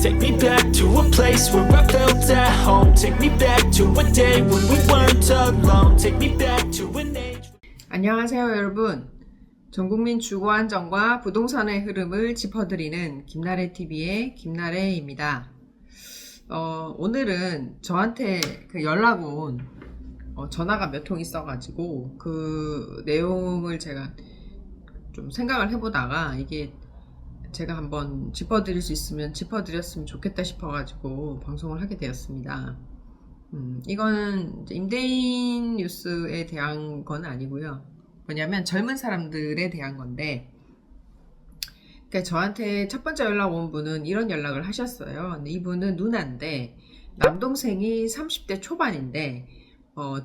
Take me back to a place where I felt at home. Take me back to a day when we weren't alone. Take me back to an age. 안녕하세요 여러분. 전국민 주거 안정과 부동산의 흐름을 짚어드리는 김나래TV의 김나래입니다. 오늘은 저한테 연락 온 전화가 몇 통 있어가지고 그 내용을 제가 좀 생각을 해보다가 이게 제가 한번 짚어드릴 수 있으면 짚어드렸으면 좋겠다 싶어가지고 방송을 하게 되었습니다. 이거는 임대인 뉴스에 대한 건 아니고요. 뭐냐면 젊은 사람들에 대한 건데, 그러니까 저한테 첫 번째 연락 온 분은 이런 연락을 하셨어요. 근데 이분은 누나인데 남동생이 30대 초반인데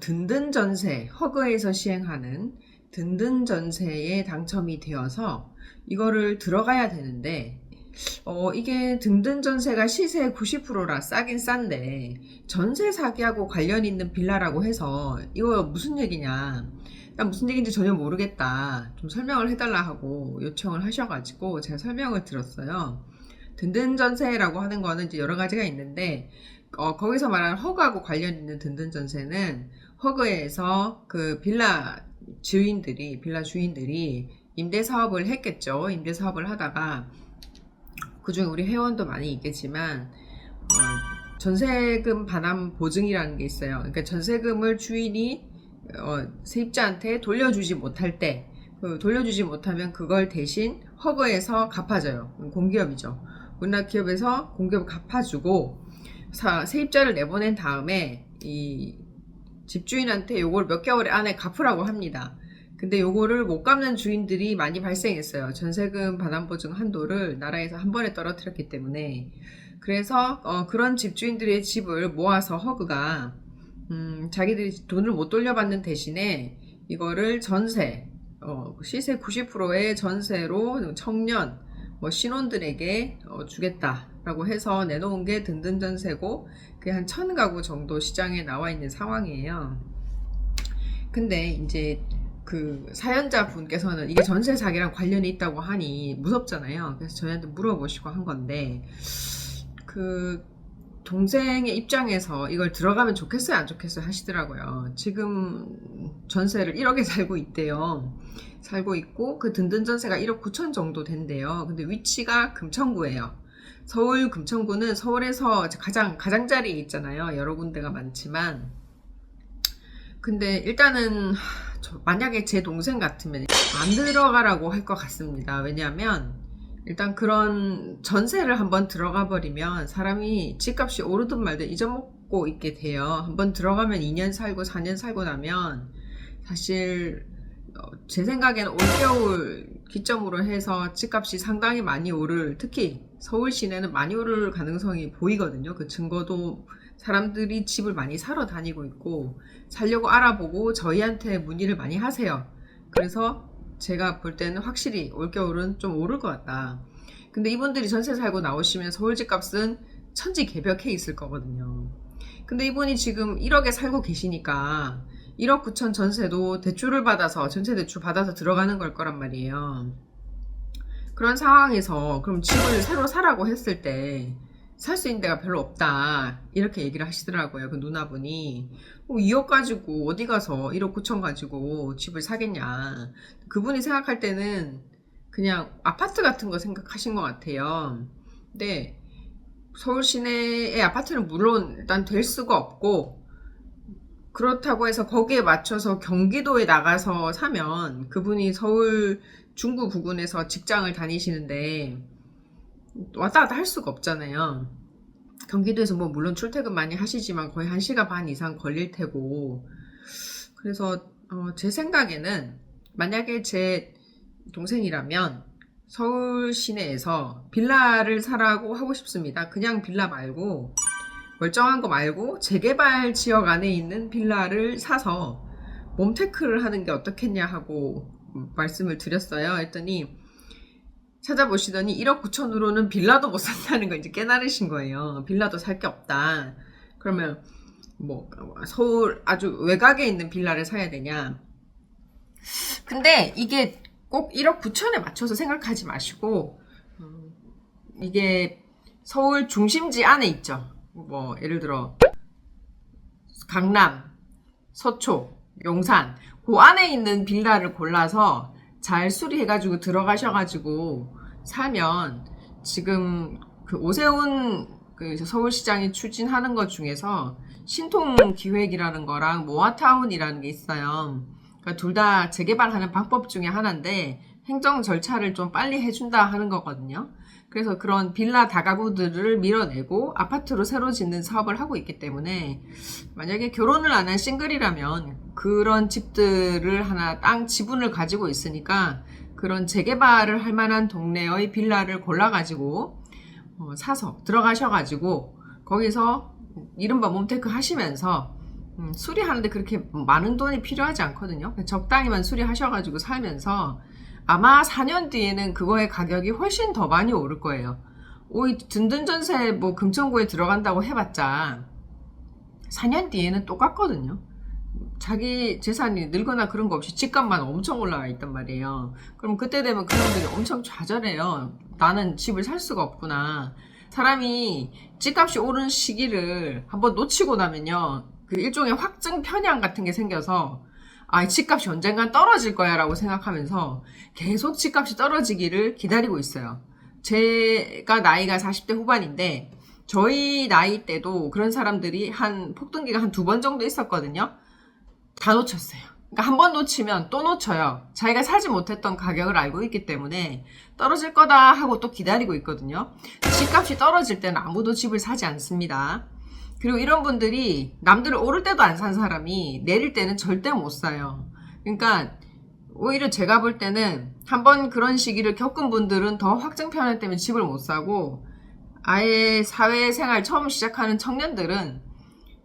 든든 전세, 허그에서 시행하는 든든 전세에 당첨이 되어서 이거를 들어가야 되는데 이게 든든 전세가 시세 90%라 싸긴 싼데 전세 사기하고 관련 있는 빌라라고 해서 이거 무슨 얘기냐, 난 무슨 얘기인지 전혀 모르겠다, 좀 설명을 해달라 하고 요청을 하셔가지고 제가 설명을 들었어요. 든든 전세라고 하는 거는 이제 여러 가지가 있는데 거기서 말하는 허그하고 관련 있는 든든 전세는 허그에서 그 빌라 주인들이 임대 사업을 했겠죠. 임대 사업을 하다가 그중에 우리 회원도 많이 있겠지만 전세금 반환 보증이라는 게 있어요. 그러니까 전세금을 주인이 세입자한테 돌려주지 못할 때, 돌려주지 못하면 그걸 대신 허그에서 갚아줘요. 공기업이죠. 우리나라 기업에서 공기업 갚아주고 세입자를 내보낸 다음에 이 집주인한테 요걸 몇 개월 안에 갚으라고 합니다. 근데 요거를 못 갚는 주인들이 많이 발생했어요. 전세금 반환보증 한도를 나라에서 한 번에 떨어뜨렸기 때문에. 그래서 그런 집주인들의 집을 모아서 허그가 자기들이 돈을 못 돌려받는 대신에 이거를 전세, 시세 90%의 전세로 청년, 신혼들에게 주겠다라고 해서 내놓은 게 든든 전세고, 그게 한 1000가구 정도 시장에 나와 있는 상황이에요. 근데 이제 그 사연자 분께서는 이게 전세 사기랑 관련이 있다고 하니 무섭잖아요. 그래서 저희한테 물어보시고 한 건데, 그 동생의 입장에서 이걸 들어가면 좋겠어요 안 좋겠어요 하시더라고요. 지금 전세를 1억에 살고 있대요. 살고 있고 그 든든 전세가 1억 9천 정도 된대요. 근데 위치가 금천구예요. 서울 금천구는 서울에서 가장자리에 있잖아요. 여러 군데가 많지만. 근데 일단은 만약에 제 동생 같으면 안 들어가라고 할 것 같습니다. 왜냐하면 일단 그런 전세를 한번 들어가 버리면 사람이 집값이 오르든 말든 잊어먹고 있게 돼요. 한번 들어가면 2년 살고 4년 살고 나면 사실 제 생각에는 올겨울 기점으로 해서 집값이 상당히 많이 오를, 특히 서울 시내는 많이 오를 가능성이 보이거든요. 그 증거도 사람들이 집을 많이 사러 다니고 있고 살려고 알아보고 저희한테 문의를 많이 하세요. 그래서 제가 볼 때는 확실히 올겨울은 좀 오를 것 같다. 근데 이분들이 전세 살고 나오시면 서울 집값은 천지개벽해 있을 거거든요. 근데 이분이 지금 1억에 살고 계시니까 1억 9천 전세도 대출을 받아서, 전세 대출 받아서 들어가는 걸 거란 말이에요. 그런 상황에서 그럼 집을 새로 사라고 했을 때 살 수 있는 데가 별로 없다, 이렇게 얘기를 하시더라고요. 그 누나분이 2억 가지고 어디 가서 1억 9천 가지고 집을 사겠냐. 그분이 생각할 때는 그냥 아파트 같은 거 생각하신 것 같아요. 근데 서울 시내의 아파트는 물론 일단 될 수가 없고, 그렇다고 해서 거기에 맞춰서 경기도에 나가서 사면 그분이 서울 중구 부근에서 직장을 다니시는데 왔다 갔다 할 수가 없잖아요. 경기도에서 물론 출퇴근 많이 하시지만 거의 1시간 반 이상 걸릴 테고. 그래서 제 생각에는 만약에 제 동생이라면 서울 시내에서 빌라를 사라고 하고 싶습니다. 그냥 빌라 말고, 멀쩡한 거 말고 재개발 지역 안에 있는 빌라를 사서 몸테크를 하는 게 어떻겠냐 하고 말씀을 드렸어요. 했더니 찾아보시더니 1억 9천으로는 빌라도 못 산다는 거 이제 깨달으신 거예요. 빌라도 살 게 없다. 그러면 서울 아주 외곽에 있는 빌라를 사야 되냐. 근데 이게 꼭 1억 9천에 맞춰서 생각하지 마시고, 이게 서울 중심지 안에 있죠. 뭐 예를 들어 강남, 서초, 용산 그 안에 있는 빌라를 골라서 잘 수리해가지고 들어가셔가지고 살면 지금 그 오세훈 그 서울시장이 추진하는 것 중에서 신통기획이라는 거랑 모아타운이라는 게 있어요. 그러니까 둘 다 재개발하는 방법 중에 하나인데 행정 절차를 좀 빨리 해준다 하는 거거든요. 그래서 그런 빌라 다가구들을 밀어내고 아파트로 새로 짓는 사업을 하고 있기 때문에 만약에 결혼을 안 한 싱글이라면 그런 집들을 하나 땅 지분을 가지고 있으니까 그런 재개발을 할 만한 동네의 빌라를 골라가지고 사서 들어가셔가지고 거기서 이른바 몸테크 하시면서 수리하는데 그렇게 많은 돈이 필요하지 않거든요. 적당히만 수리하셔가지고 살면서 아마 4년 뒤에는 그거의 가격이 훨씬 더 많이 오를 거예요. 오이 든든 전세 뭐 금천구에 들어간다고 해봤자 4년 뒤에는 똑같거든요. 자기 재산이 늙거나 그런 거 없이 집값만 엄청 올라가 있단 말이에요. 그럼 그때 되면 그 사람들이 엄청 좌절해요. 나는 집을 살 수가 없구나. 사람이 집값이 오른 시기를 한번 놓치고 나면요. 그 일종의 확증 편향 같은 게 생겨서 아, 집값이 언젠간 떨어질 거야 라고 생각하면서 계속 집값이 떨어지기를 기다리고 있어요. 제가 나이가 40대 후반인데 저희 나이 때도 그런 사람들이 폭등기가 한 2번 정도 있었거든요. 다 놓쳤어요. 그러니까 한 번 놓치면 또 놓쳐요. 자기가 사지 못했던 가격을 알고 있기 때문에 떨어질 거다 하고 또 기다리고 있거든요. 집값이 떨어질 때는 아무도 집을 사지 않습니다. 그리고 이런 분들이 남들 오를 때도 안 산 사람이 내릴 때는 절대 못 사요. 그러니까 오히려 제가 볼 때는 한번 그런 시기를 겪은 분들은 더 확증 편향 때문에 집을 못 사고 아예 사회생활 처음 시작하는 청년들은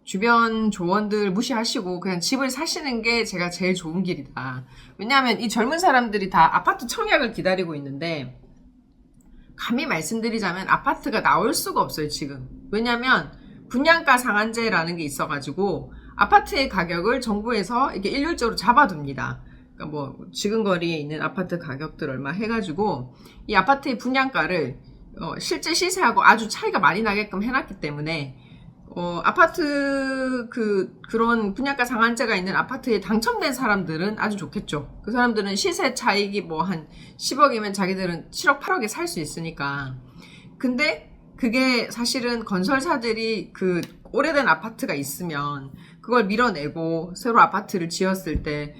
주변 조언들 무시하시고 그냥 집을 사시는 게 제가 제일 좋은 길이다. 왜냐하면 이 젊은 사람들이 다 아파트 청약을 기다리고 있는데 감히 말씀드리자면 아파트가 나올 수가 없어요 지금. 왜냐하면 분양가 상한제라는 게 있어가지고 아파트의 가격을 정부에서 이렇게 일률적으로 잡아둡니다. 그러니까 뭐 지금 거리에 있는 아파트 가격들 얼마 해가지고 이 아파트의 분양가를 실제 시세하고 아주 차이가 많이 나게끔 해놨기 때문에 아파트 그런 분양가 상한제가 있는 아파트에 당첨된 사람들은 아주 좋겠죠. 그 사람들은 시세 차익이 뭐 한 10억이면 자기들은 7억, 8억에 살 수 있으니까. 근데 그게 사실은 건설사들이 그 오래된 아파트가 있으면 그걸 밀어내고 새로 아파트를 지었을 때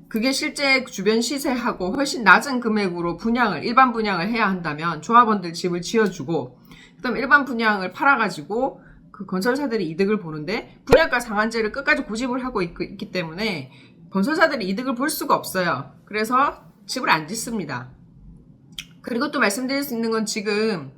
그게 실제 주변 시세하고 훨씬 낮은 금액으로 일반 분양을 해야 한다면 조합원들 집을 지어주고 그다음 일반 분양을 팔아가지고 그 건설사들이 이득을 보는데 분양가 상한제를 끝까지 고집을 하고 있기 때문에 건설사들이 이득을 볼 수가 없어요. 그래서 집을 안 짓습니다. 그리고 또 말씀드릴 수 있는 건 지금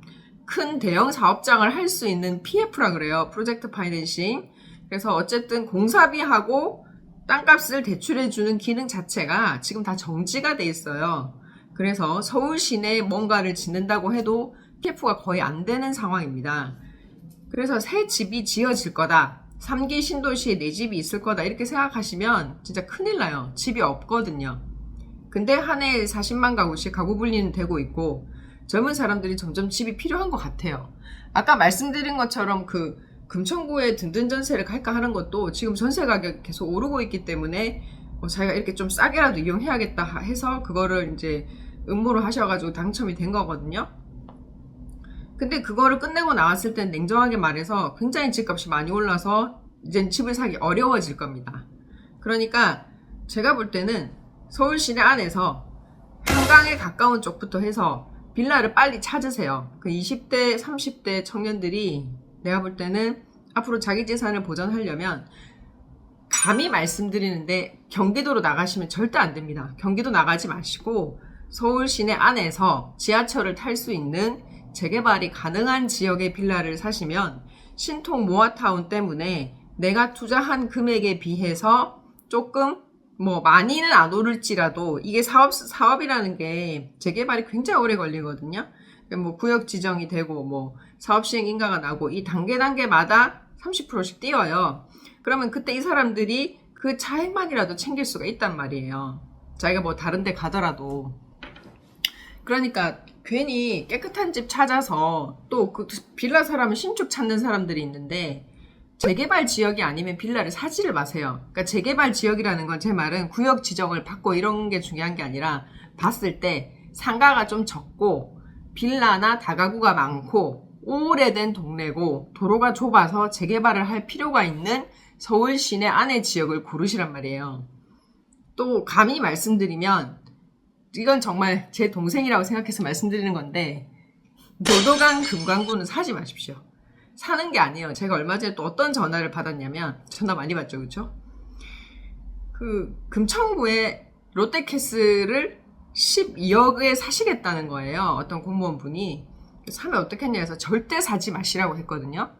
큰 대형 사업장을 할 수 있는 PF라 그래요. 프로젝트 파이낸싱. 그래서 어쨌든 공사비하고 땅값을 대출해주는 기능 자체가 지금 다 정지가 돼 있어요. 그래서 서울 시내에 뭔가를 짓는다고 해도 PF가 거의 안 되는 상황입니다. 그래서 새 집이 지어질 거다. 3기 신도시에 내 집이 있을 거다. 이렇게 생각하시면 진짜 큰일 나요. 집이 없거든요. 근데 한 해에 40만 가구씩 가구 분리는 되고 있고 젊은 사람들이 점점 집이 필요한 것 같아요. 아까 말씀드린 것처럼 그 금천구에 든든 전세를 갈까 하는 것도 지금 전세 가격이 계속 오르고 있기 때문에 자기가 이렇게 좀 싸게라도 이용해야겠다 해서 그거를 이제 음모를 하셔가지고 당첨이 된 거거든요. 근데 그거를 끝내고 나왔을 땐 냉정하게 말해서 굉장히 집값이 많이 올라서 이젠 집을 사기 어려워질 겁니다. 그러니까 제가 볼 때는 서울 시내 안에서 한강에 가까운 쪽부터 해서 빌라를 빨리 찾으세요. 그 20대, 30대 청년들이 내가 볼 때는 앞으로 자기 재산을 보전하려면 감히 말씀드리는데 경기도로 나가시면 절대 안 됩니다. 경기도 나가지 마시고 서울 시내 안에서 지하철을 탈 수 있는 재개발이 가능한 지역의 빌라를 사시면 신통 모아타운 때문에 내가 투자한 금액에 비해서 조금 뭐 많이는 안 오를지라도 이게 사업이라는 게 재개발이 굉장히 오래 걸리거든요. 뭐 구역 지정이 되고 뭐 사업 시행 인가가 나고 이 단계마다 30%씩 띄어요. 그러면 그때 이 사람들이 그 차액만이라도 챙길 수가 있단 말이에요. 자기가 뭐 다른 데 가더라도. 그러니까 괜히 깨끗한 집 찾아서 또 그 빌라 사람은 신축 찾는 사람들이 있는데 재개발 지역이 아니면 빌라를 사지를 마세요. 그러니까 재개발 지역이라는 건 제 말은 구역 지정을 받고 이런 게 중요한 게 아니라 봤을 때 상가가 좀 적고 빌라나 다가구가 많고 오래된 동네고 도로가 좁아서 재개발을 할 필요가 있는 서울 시내 안의 지역을 고르시란 말이에요. 또 감히 말씀드리면 이건 정말 제 동생이라고 생각해서 말씀드리는 건데 노도강 금강구는 사지 마십시오. 사는 게 아니에요. 제가 얼마 전에 또 어떤 전화를 받았냐면 전화 많이 받죠, 그렇죠? 그 금천구에 롯데캐슬을 12억에 사시겠다는 거예요. 어떤 공무원분이. 사면 어떻겠냐 해서 절대 사지 마시라고 했거든요.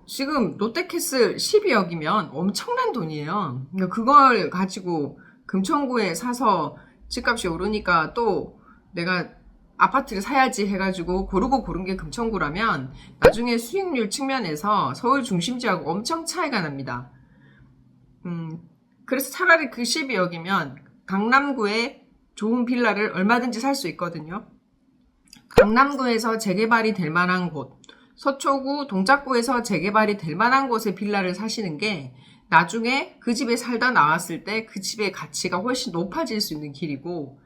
지금 롯데캐슬 12억이면 엄청난 돈이에요. 그러니까 그걸 가지고 금천구에 사서 집값이 오르니까 또 내가 아파트를 사야지 해가지고 고르고 고른 게 금천구라면 나중에 수익률 측면에서 서울 중심지하고 엄청 차이가 납니다. 그래서 차라리 그 12억이면 강남구에 좋은 빌라를 얼마든지 살 수 있거든요. 강남구에서 재개발이 될 만한 곳, 서초구, 동작구에서 재개발이 될 만한 곳에 빌라를 사시는 게 나중에 그 집에 살다 나왔을 때 그 집의 가치가 훨씬 높아질 수 있는 길이고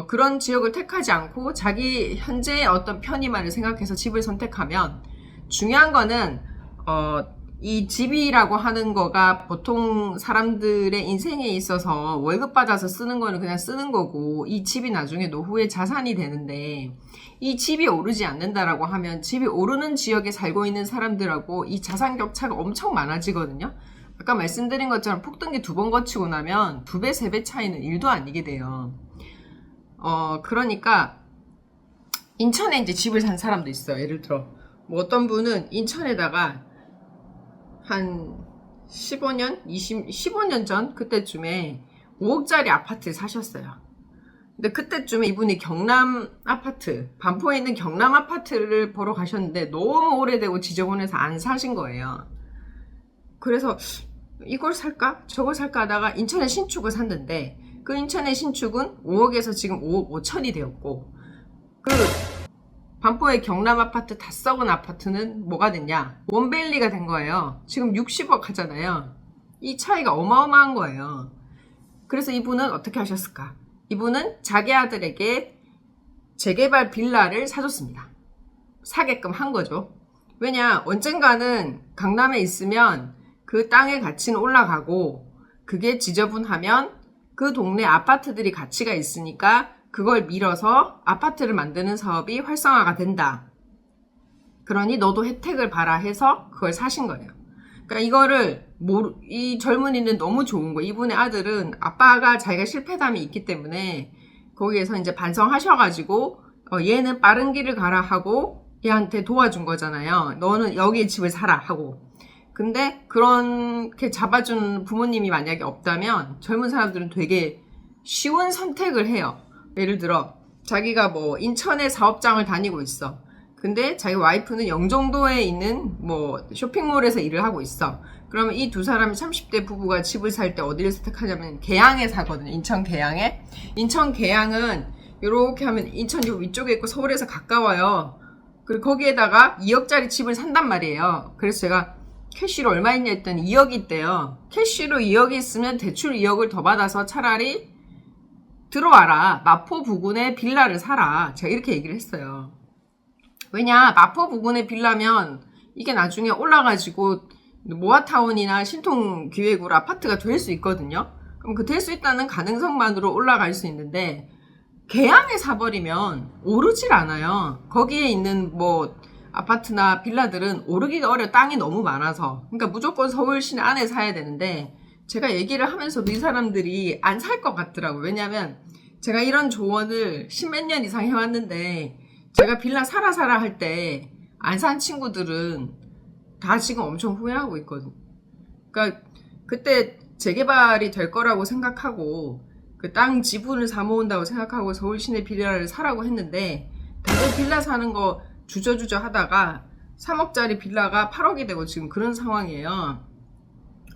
그런 지역을 택하지 않고 자기 현재의 어떤 편의만을 생각해서 집을 선택하면 중요한 거는 이 집이라고 하는 거가 보통 사람들의 인생에 있어서 월급 받아서 쓰는 거는 그냥 쓰는 거고 이 집이 나중에 노후에 자산이 되는데 이 집이 오르지 않는다라고 하면 집이 오르는 지역에 살고 있는 사람들하고 이 자산 격차가 엄청 많아지거든요. 아까 말씀드린 것처럼 폭등기 2번 거치고 나면 2배, 3배 차이는 1도 아니게 돼요. 그러니까 인천에 이제 집을 산 사람도 있어요. 예를 들어 뭐 어떤 분은 인천에다가 한 15년 전 그때쯤에 5억짜리 아파트를 사셨어요. 근데 그때쯤에 이분이 경남 아파트, 반포에 있는 경남 아파트를 보러 가셨는데 너무 오래되고 지저분해서 안 사신 거예요. 그래서 이걸 살까? 저걸 살까 하다가 인천에 신축을 샀는데 그 인천의 신축은 5억에서 지금 5억 5천이 되었고 그 반포의 경남 아파트 다 썩은 아파트는 뭐가 됐냐? 원밸리가 된 거예요. 지금 60억 하잖아요. 이 차이가 어마어마한 거예요. 그래서 이분은 어떻게 하셨을까? 이분은 자기 아들에게 재개발 빌라를 사줬습니다. 사게끔 한 거죠. 왜냐? 언젠가는 강남에 있으면 그 땅의 가치는 올라가고 그게 지저분하면 그 동네 아파트들이 가치가 있으니까 그걸 밀어서 아파트를 만드는 사업이 활성화가 된다. 그러니 너도 혜택을 봐라 해서 그걸 사신 거예요. 그러니까 이거를 이 젊은이는 너무 좋은 거예요. 이분의 아들은 아빠가 자기가 실패담이 있기 때문에 거기에서 이제 반성하셔가지고 얘는 빠른 길을 가라 하고 얘한테 도와준 거잖아요. 너는 여기에 집을 사라 하고. 근데 그렇게 잡아준 부모님이 만약에 없다면 젊은 사람들은 되게 쉬운 선택을 해요. 예를 들어 자기가 뭐 인천에 사업장을 다니고 있어. 근데 자기 와이프는 영종도에 있는 뭐 쇼핑몰에서 일을 하고 있어. 그러면 이 두 사람이 30대 부부가 집을 살 때 어디를 선택하냐면 계양에 사거든요. 인천 계양에. 인천 계양은 이렇게 하면 인천 요 위쪽에 있고 서울에서 가까워요. 그리고 거기에다가 2억짜리 집을 산단 말이에요. 그래서 제가 캐시로 얼마 있냐 했더니 2억이 있대요. 캐시로 2억이 있으면 대출 2억을 더 받아서 차라리 들어와라. 마포 부근에 빌라를 사라. 제가 이렇게 얘기를 했어요. 왜냐? 마포 부근에 빌라면 이게 나중에 올라가지고 모아타운이나 신통기획으로 아파트가 될 수 있거든요. 그럼 그 될 수 있다는 가능성만으로 올라갈 수 있는데 계양에 사버리면 오르질 않아요. 거기에 있는 뭐 아파트나 빌라들은 오르기가 어려워. 땅이 너무 많아서. 그러니까 무조건 서울 시내 안에 사야 되는데 제가 얘기를 하면서도 이 사람들이 안 살 것 같더라고요. 왜냐면 제가 이런 조언을 10몇 년 이상 해왔는데 제가 빌라 사라 할 때 안 산 친구들은 다 지금 엄청 후회하고 있거든요. 그러니까 그때 재개발이 될 거라고 생각하고 그 땅 지분을 사모은다고 생각하고 서울 시내 빌라를 사라고 했는데 다들 빌라 사는 거 주저주저 하다가 3억짜리 빌라가 8억이 되고 지금 그런 상황이에요.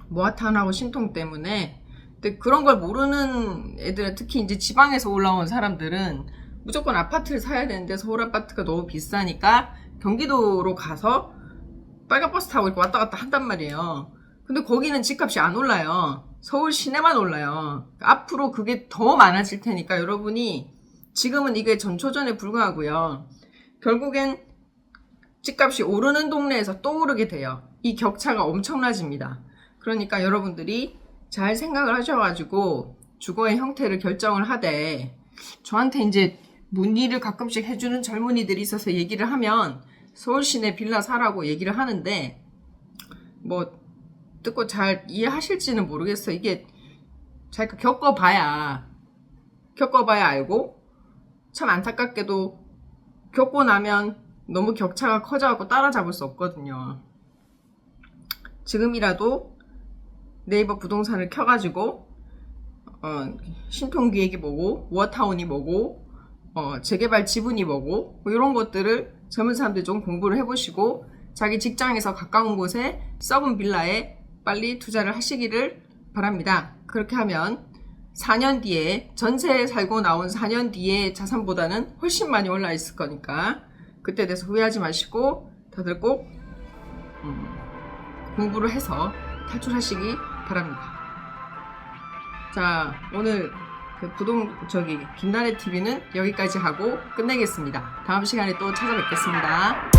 모아타운하고 신통 때문에. 근데 그런 걸 모르는 애들은 특히 이제 지방에서 올라온 사람들은 무조건 아파트를 사야 되는데 서울 아파트가 너무 비싸니까 경기도로 가서 빨간 버스 타고 이렇게 왔다 갔다 한단 말이에요. 근데 거기는 집값이 안 올라요. 서울 시내만 올라요. 앞으로 그게 더 많아질 테니까 여러분이 지금은 이게 전초전에 불과하고요. 결국엔 집값이 오르는 동네에서 또 오르게 돼요. 이 격차가 엄청나집니다. 그러니까 여러분들이 잘 생각을 하셔가지고 주거의 형태를 결정을 하되, 저한테 이제 문의를 가끔씩 해주는 젊은이들이 있어서 얘기를 하면 서울 시내 빌라 사라고 얘기를 하는데, 뭐 듣고 잘 이해하실지는 모르겠어요. 이게 자기가 겪어봐야 알고, 참 안타깝게도 겪고 나면 너무 격차가 커져갖고 따라잡을 수 없거든요. 지금이라도 네이버 부동산을 켜가지고 신통기획이 뭐고, 우어타운이 뭐고, 재개발 지분이 뭐고, 뭐 이런 것들을 젊은 사람들이 좀 공부를 해보시고 자기 직장에서 가까운 곳에 썩은 빌라에 빨리 투자를 하시기를 바랍니다. 그렇게 하면 4년 뒤에, 전세 살고 나온 4년 뒤에 자산보다는 훨씬 많이 올라 있을 거니까 그때 대해서 후회하지 마시고 다들 꼭 공부를 해서 탈출하시기 바랍니다. 자, 오늘 김나래 TV는 여기까지 하고 끝내겠습니다. 다음 시간에 또 찾아뵙겠습니다.